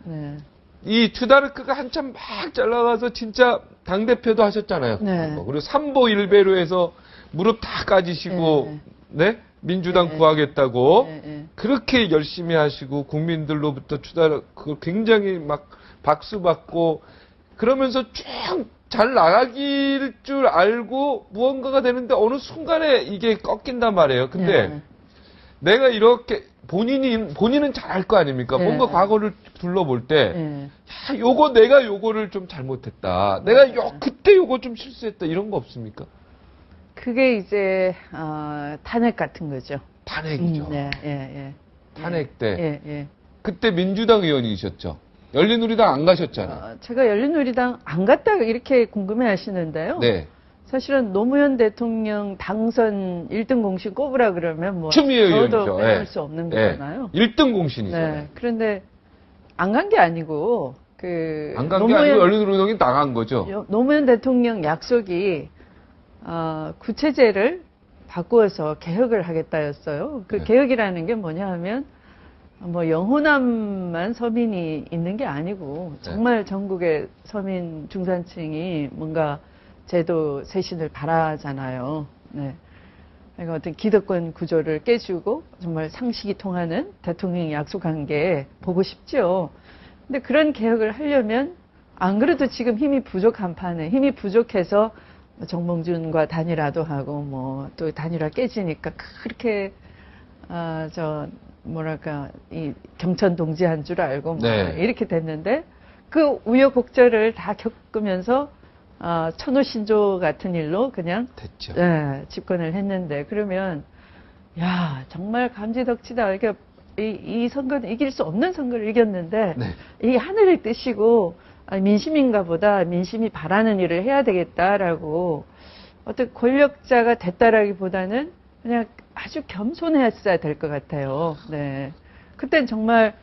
네. 이 추다르크가 한참 막 잘 나가서 진짜 당대표도 하셨잖아요. 네. 그리고 삼보 일배로 해서 무릎 다 까지시고, 네? 민주당 네. 구하겠다고. 네. 그렇게 열심히 하시고, 국민들로부터 추다르크 굉장히 막 박수 받고, 그러면서 쭉 잘 나가길 줄 알고 무언가가 되는데 어느 순간에 이게 꺾인단 말이에요. 근데 네. 내가 이렇게 본인은 잘 알 거 아닙니까? 네. 뭔가 과거를 둘러볼 때, 네. 야, 내가 요거를 좀 잘못했다. 내가 그때 요거 좀 실수했다. 이런 거 없습니까? 그게 이제 탄핵 같은 거죠. 탄핵이죠. 네, 예. 탄핵 때. 예. 그때 민주당 의원이셨죠. 열린우리당 안 가셨잖아요. 제가 열린우리당 안 갔다 이렇게 궁금해 하시는데요. 네. 사실은 노무현 대통령 당선 1등 공신 꼽으라 그러면 뭐 추미애 의원이죠. 저도 빼놓을 수 없는 거잖아요. 1등 공신이죠. 네. 그런데 안 간 게 아니고 안 간 게 아니고 열린우리당이 나간 거죠. 노무현 대통령 약속이 구체제를 바꾸어서 개혁을 하겠다였어요. 그 네. 개혁이라는 게 뭐냐 하면 뭐 영호남만 서민이 있는 게 아니고 정말 전국의 서민 중산층이 뭔가 제도 쇄신을 바라잖아요. 네. 그러니까 어떤 기득권 구조를 깨주고 정말 상식이 통하는 대통령이 약속한 게 보고 싶죠. 근데 그런 개혁을 하려면 안 그래도 지금 힘이 부족한 판에 힘이 부족해서 정몽준과 단일화도 하고 뭐 또 단일화 깨지니까 그렇게 이 경천 동지한 줄 알고 뭐 이렇게 됐는데 그 우여곡절을 다 겪으면서 천호 신조 같은 일로 그냥 됐죠. 네, 집권을 했는데 그러면 야 정말 감지덕지다. 이게 이 선거는 이길 수 없는 선거를 이겼는데 이게 하늘의 뜻이고 민심인가 보다 민심이 바라는 일을 해야 되겠다라고 어떤 권력자가 됐다라기보다는 그냥 아주 겸손했어야 될 것 같아요. 네. 그땐 정말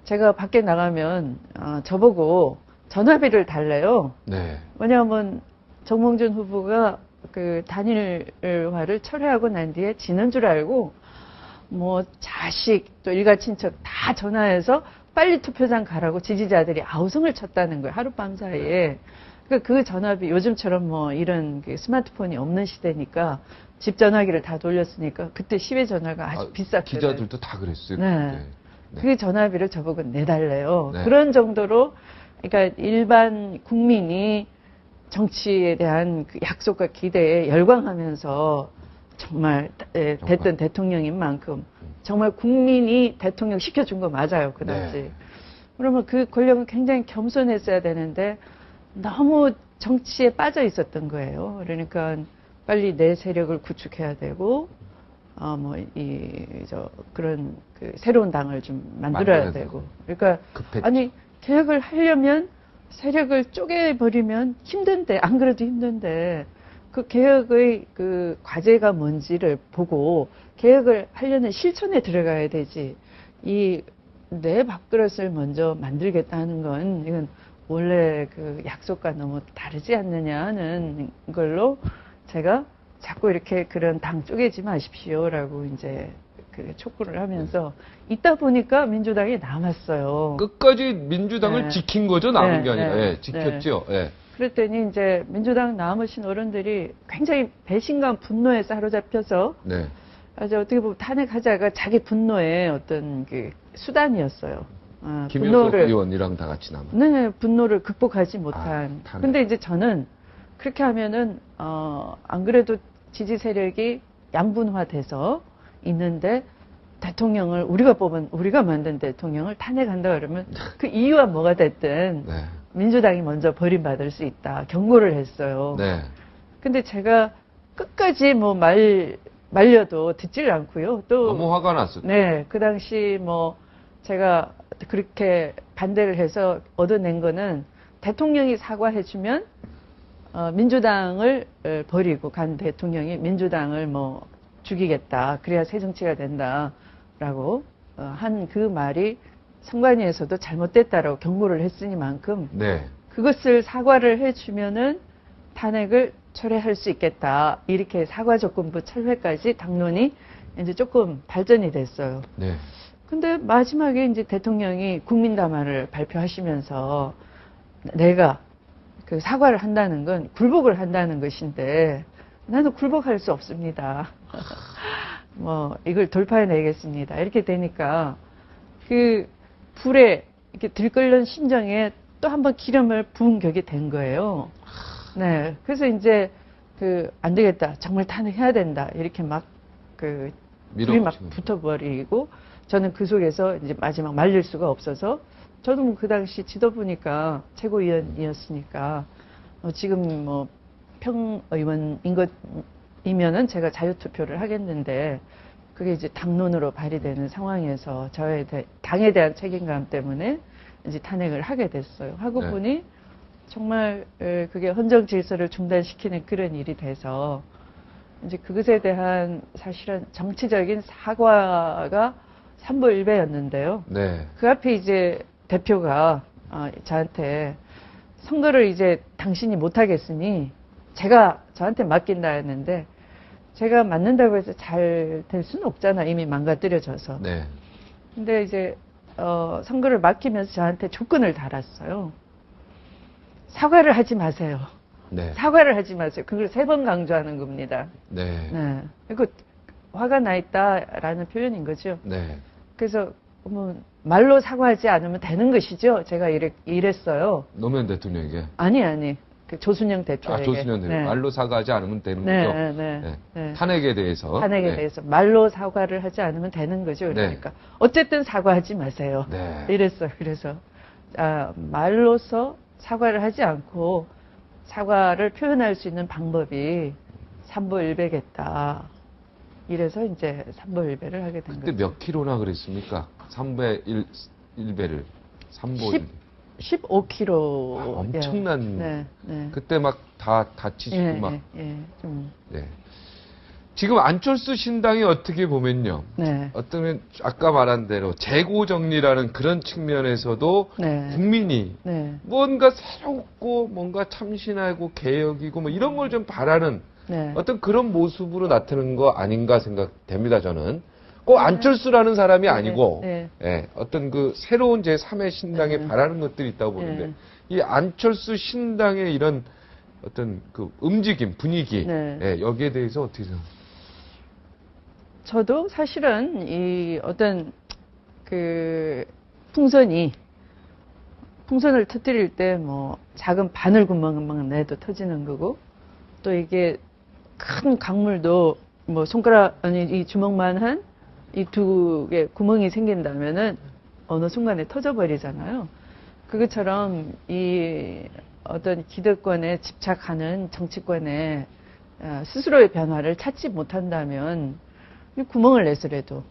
제가 밖에 나가면 저보고 전화비를 달래요. 네. 왜냐하면 정몽준 후보가 그 단일화를 철회하고 난 뒤에 지는 줄 알고 뭐 자식 또 일가 친척 다 전화해서 빨리 투표장 가라고 지지자들이 아우성을 쳤다는 거예요. 하룻밤 사이에. 그러니까 그 전화비 요즘처럼 뭐 이런 그 스마트폰이 없는 시대니까 집 전화기를 다 돌렸으니까 그때 시외 전화가 아주 비쌌거든요. 기자들도 다 그랬어요. 네. 그 전화비를 저보고 내달래요. 네. 그런 정도로 그러니까 일반 국민이 정치에 대한 그 약속과 기대에 열광하면서 정말 됐던 대통령인 만큼 정말 국민이 대통령 시켜준 거 맞아요. 그 당시. 네. 그러면 그 권력은 굉장히 겸손했어야 되는데 너무 정치에 빠져 있었던 거예요. 그러니까 빨리 내 세력을 구축해야 되고 그런 그 새로운 당을 좀 만들어야 되고. 그러니까 급했죠. 아니 개혁을 하려면 세력을 쪼개버리면 힘든데 안 그래도 힘든데 그 개혁의 그 과제가 뭔지를 보고 개혁을 하려는 실천에 들어가야 되지. 이 내 밥그릇을 먼저 만들겠다 하는 건 이건 원래 그 약속과 너무 다르지 않느냐 하는 걸로 제가 자꾸 이렇게 그런 당 쪼개지 마십시오라고 이제 그 촉구를 하면서 있다 보니까 민주당이 남았어요. 끝까지 민주당을 지킨 거죠, 남은 게 아니라. 지켰죠. 그랬더니 이제 민주당 남으신 어른들이 굉장히 배신감, 분노에 사로잡혀서 아주 어떻게 보면 탄핵하자가 자기 분노의 어떤 그 수단이었어요. 김효석 의원이랑 다 같이 남아. 네, 분노를 극복하지 못한. 근데 이제 저는 그렇게 하면은 안 그래도 지지 세력이 양분화돼서 있는데 대통령을 우리가 만든 대통령을 탄핵한다 그러면 그 이유가 뭐가 됐든 민주당이 먼저 버림받을 수 있다 경고를 했어요. 근데 제가 끝까지 뭐 말려도 듣질 않고요. 또 너무 화가 났어요. 네, 그 당시 뭐 제가 그렇게 반대를 해서 얻어낸 거는 대통령이 사과해주면 민주당을 버리고 간 대통령이 민주당을 뭐 죽이겠다. 그래야 새 정치가 된다라고 한 그 말이 선관위에서도 잘못됐다라고 경고를 했으니만큼 그것을 사과를 해주면은 탄핵을 철회할 수 있겠다. 이렇게 사과 조건부 철회까지 당론이 이제 조금 발전이 됐어요. 근데 마지막에 이제 대통령이 국민담화를 발표하시면서 내가 그 사과를 한다는 건 굴복을 한다는 것인데 나는 굴복할 수 없습니다. 뭐 이걸 돌파해내겠습니다. 이렇게 되니까 그 불에 이렇게 들끓는 심정에 또 한 번 기름을 부은 격이 된 거예요. 네, 그래서 이제 그 안 되겠다, 정말 탄핵해야 된다 이렇게 막 그 불이 막 붙어버리고 저는 그 속에서 이제 마지막 말릴 수가 없어서 저도 뭐 그 당시 지도부니까 최고위원이었으니까 지금 뭐 평의원인 것이면은 제가 자유투표를 하겠는데 그게 이제 당론으로 발의되는 상황에서 당에 대한 책임감 때문에 이제 탄핵을 하게 됐어요. 하고 네. 보니 정말 그게 헌정 질서를 중단시키는 그런 일이 돼서 이제 그것에 대한 사실은 정치적인 사과가 삼보일배였는데요. 네. 그 앞에 이제 대표가 저한테 선거를 이제 당신이 못하겠으니 제가 저한테 맡긴다 했는데 제가 맡는다고 해서 잘 될 수는 없잖아. 이미 망가뜨려져서. 네. 근데 이제 선거를 맡기면서 저한테 조건을 달았어요. 사과를 하지 마세요. 네. 사과를 하지 마세요. 그걸 3번 강조하는 겁니다. 네. 네. 그리고 화가 나 있다라는 표현인 거죠. 네. 그래서 뭐 말로 사과하지 않으면 되는 것이죠. 제가 이랬어요. 노무현 대통령에게. 아니. 그 조순영 대표에게. 조순현 대표. 네. 말로 사과하지 않으면 되는 네, 거죠. 네. 네. 탄핵에 대해서. 탄핵에 대해서 말로 사과를 하지 않으면 되는 거죠. 그러니까 어쨌든 사과하지 마세요. 네. 이랬어요. 그래서 말로서 사과를 하지 않고 사과를 표현할 수 있는 방법이 삼보일배겠다. 이래서 이제 삼보일배를 하게 된 그때 거죠. 몇 킬로나 그랬습니까? 3배 1배를 3보 15kg. 엄청난. 네. 그때 막 다 다치시고 막. 좀. 네. 지금 안철수 신당이 어떻게 보면요. 네. 어쩌면 아까 말한 대로 재고 정리라는 그런 측면에서도 네. 국민이 네. 뭔가 새롭고 뭔가 참신하고 개혁이고 뭐 이런 걸 좀 바라는 네. 어떤 그런 모습으로 나타나는 거 아닌가 생각됩니다, 저는. 꼭 안철수라는 사람이 아니고, 네. 예, 어떤 그 새로운 제3의 신당에 네. 바라는 것들이 있다고 보는데, 네. 이 안철수 신당의 이런 어떤 그 움직임, 분위기, 네. 예, 여기에 대해서 어떻게 생각하세요? 저도 사실은 이 어떤 그 풍선을 터뜨릴 때 뭐 작은 바늘 구멍만 내도 터지는 거고 또 이게 큰 강물도 뭐 이 주먹만한 이 2개 구멍이 생긴다면은 어느 순간에 터져버리잖아요. 그것처럼 이 어떤 기득권에 집착하는 정치권에 스스로의 변화를 찾지 못한다면 구멍을 내서라도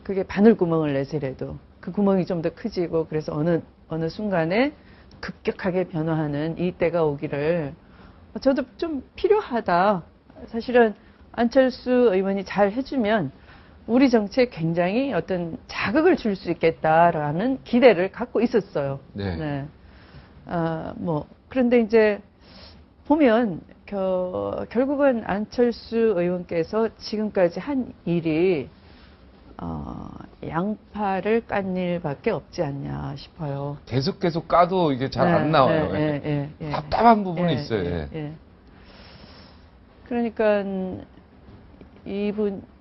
그게 바늘 구멍을 내서라도 그 구멍이 좀 더 커지고 그래서 어느 순간에 급격하게 변화하는 이 때가 오기를 저도 좀 필요하다. 사실은 안철수 의원이 잘 해주면 우리 정치에 굉장히 어떤 자극을 줄 수 있겠다라는 기대를 갖고 있었어요. 네. 그런데 이제 보면 결국은 안철수 의원께서 지금까지 한 일이 양파를 깐 일밖에 없지 않냐 싶어요. 계속 까도 이게 잘 안 나와요. 답답한 부분이 있어요. 그러니까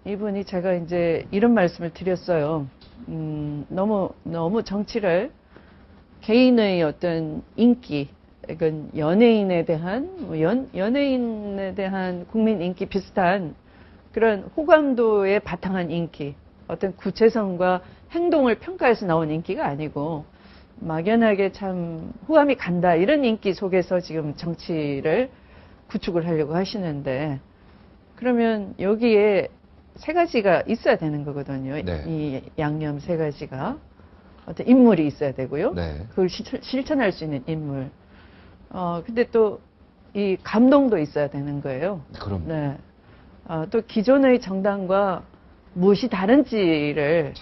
이분이 제가 이제 이런 말씀을 드렸어요. 너무 정치를 개인의 어떤 인기, 이건 연예인에 대한 국민 인기 비슷한 그런 호감도에 바탕한 인기, 어떤 구체성과 행동을 평가해서 나온 인기가 아니고 막연하게 참 호감이 간다 이런 인기 속에서 지금 정치를 구축을 하려고 하시는데 그러면 여기에 3가지가 있어야 되는 거거든요. 네. 이 양념 3가지가 어떤 인물이 있어야 되고요. 네. 그걸 실천할 수 있는 인물. 근데 또 이 감동도 있어야 되는 거예요. 그럼. 네. 또 기존의 정당과 무엇이 다른지를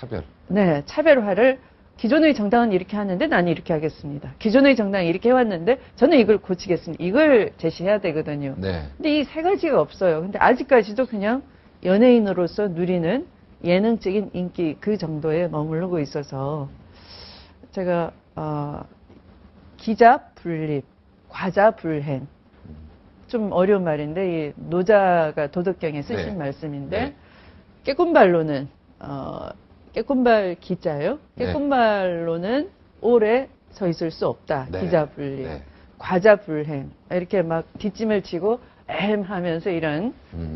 차별화를 기존의 정당은 이렇게 하는데 나는 이렇게 하겠습니다. 기존의 정당이 이렇게 해왔는데 저는 이걸 고치겠습니다. 이걸 제시해야 되거든요. 네. 근데 이 3가지가 없어요. 근데 아직까지도 그냥 연예인으로서 누리는 예능적인 인기 그 정도에 머무르고 있어서 제가 기자 불립, 과자 불행 좀 어려운 말인데 이 노자가 도덕경에 쓰신 네. 말씀인데 네. 깨꾼발로는 깨꾼발 기자요. 네. 깨꾼발로는 오래 서 있을 수 없다. 네. 기자 불립, 네. 과자 불행 이렇게 막 뒷짐을 지고 하면서 이런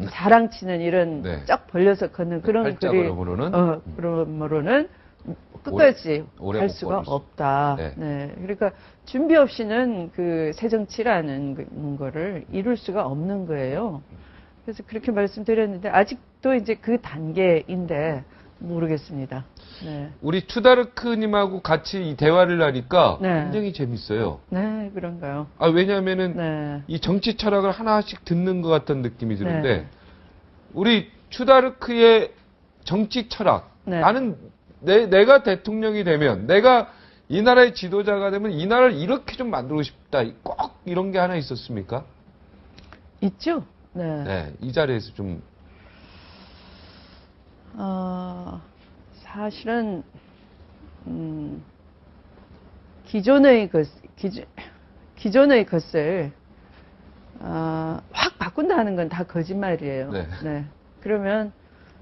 자랑치는 이런 네. 쩍 벌려서 걷는 그런 팔자로 부르는 그러므로는 끝까지 오래 갈 못 수가 걸을 수. 없다. 네. 네. 그러니까 준비 없이는 그 새정치라는 거를 이룰 수가 없는 거예요. 그래서 그렇게 말씀드렸는데 아직도 이제 그 단계인데 모르겠습니다. 네. 우리 추다르크님하고 같이 이 대화를 하니까 네. 굉장히 재밌어요. 네, 그런가요? 왜냐하면은 네. 이 정치 철학을 하나씩 듣는 것 같은 느낌이 드는데 네. 우리 추다르크의 정치 철학 네. 나는 내가 대통령이 되면 내가 이 나라의 지도자가 되면 이 나라를 이렇게 좀 만들고 싶다. 꼭 이런 게 하나 있었습니까? 있죠? 네. 네, 이 자리에서 좀 사실은 기존의 것을 확 바꾼다 하는 건 다 거짓말이에요. 네. 그러면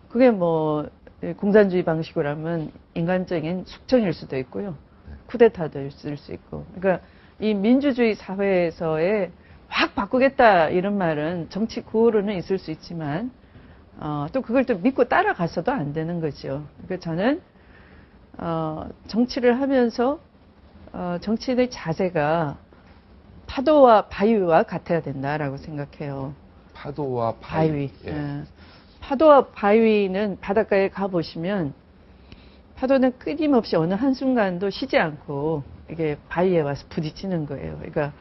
그게 뭐 공산주의 방식으로 하면 인간적인 숙청일 수도 있고요. 쿠데타도 있을 수 있고. 그러니까 이 민주주의 사회에서의 확 바꾸겠다 이런 말은 정치 구호로는 있을 수 있지만 또 그걸 또 믿고 따라가서도 안 되는 거죠. 그러니까 저는 정치를 하면서 정치인의 자세가 파도와 바위와 같아야 된다라고 생각해요. 파도와 바위. 예. 예. 파도와 바위는 바닷가에 가보시면 파도는 끊임없이 어느 한순간도 쉬지 않고 이게 바위에 와서 부딪히는 거예요. 그러니까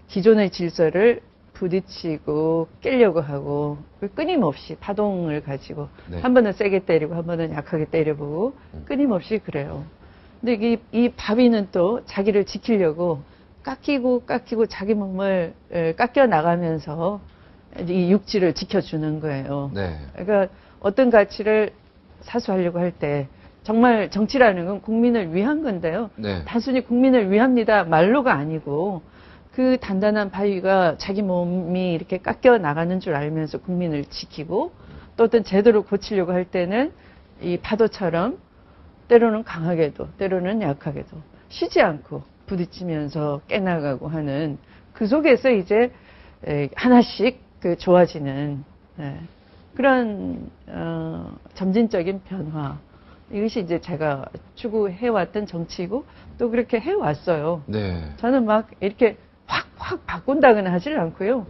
기존의 질서를 부딪히고 깨려고 하고 끊임없이 파동을 가지고 네. 한 번은 세게 때리고 한 번은 약하게 때려보고 끊임없이 그래요. 근데 이 바위는 또 자기를 지키려고 깎이고 자기 몸을 깎여 나가면서 이 육지를 지켜주는 거예요. 네. 그러니까 어떤 가치를 사수하려고 할 때 정말 정치라는 건 국민을 위한 건데요. 네. 단순히 국민을 위합니다 말로가 아니고 그 단단한 바위가 자기 몸이 이렇게 깎여 나가는 줄 알면서 국민을 지키고 또 어떤 제도를 고치려고 할 때는 이 파도처럼 때로는 강하게도 때로는 약하게도 쉬지 않고 부딪히면서 깨나가고 하는 그 속에서 이제 하나씩 그 좋아지는 그런 점진적인 변화 이것이 이제 제가 추구해왔던 정치이고 또 그렇게 해왔어요. 네. 저는 막 이렇게 확 바꾼다거나 하질 않고요.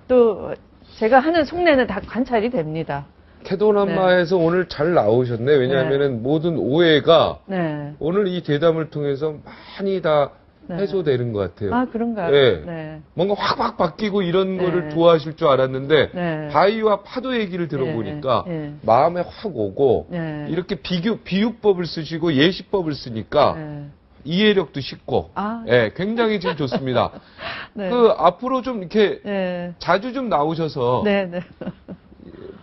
또 제가 하는 속내는 다 관찰이 됩니다. 캐도남마에서 오늘 잘 나오셨네. 왜냐하면은 모든 오해가 네. 오늘 이 대담을 통해서 많이 다 네. 해소되는 것 같아요. 아, 그런가요? 네. 네. 뭔가 확 바뀌고 이런 네. 거를 좋아하실 줄 알았는데 네. 바위와 파도 얘기를 들어보니까 네. 마음에 확 오고 네. 이렇게 비유법을 쓰시고 예시법을 쓰니까 네. 이해력도 쉽고 아. 예, 굉장히 지금 좋습니다. 네. 그 앞으로 좀 이렇게 네. 자주 좀 나오셔서 네. 네.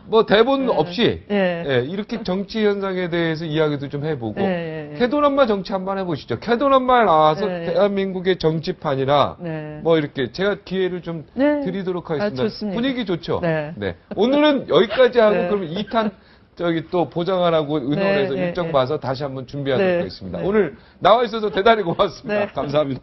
뭐 대본 네. 없이 네. 예, 이렇게 정치 현상에 대해서 이야기도 좀 해보고 네. 캐도남마 정치 한번 해보시죠. 캐도남마에 나와서 네. 대한민국의 정치판이나 네. 뭐 이렇게 제가 기회를 좀 네. 드리도록 하겠습니다. 아, 좋습니다. 분위기 좋죠? 네. 오늘은 여기까지 하고 네. 그럼 2탄 또 보장 안 하고 의논해서 네, 네, 일정 네. 봐서 다시 한번 준비하도록 네. 하겠습니다. 네. 오늘 나와 있어서 대단히 고맙습니다. 네. 감사합니다.